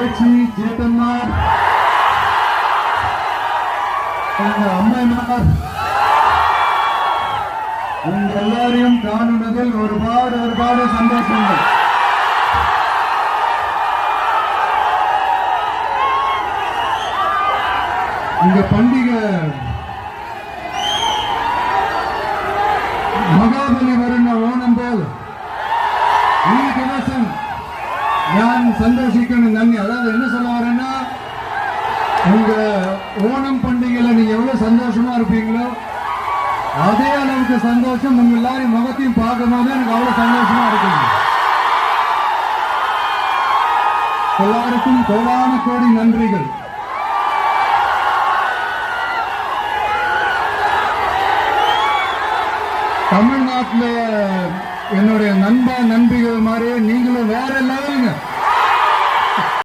பேச்சு சேத்தன்மார், அம்மைமார், உங்க எல்லாரையும் காணுவதில் ஒருபாடு சந்தோஷங்கள். இந்த பண்டிகை മഹാബലി വരുന്ന ഓണം പോൽ ഈ ദിവസം ഞാൻ സന്തോഷിക്കണം. നന്ദി. அதாவது என்ன சொல்ல வரேன்னா, உங்க ஓணம் பண்டிகையில நீங்க எவ்வளவு சந்தோஷமா இருப்பீங்களோ அதே அளவுக்கு சந்தோஷம் உங்க எல்லாரும் முகத்தையும் பார்க்கும் போது எனக்கு அவ்வளவு சந்தோஷமா இருக்குங்க. எல்லாருக்கும் கோடான கோடி நன்றிகள். தமிழ்நாட்டில் என்னுடைய நண்பர்கள் மாதிரியே நீங்களும் வேற லெவலுங்க.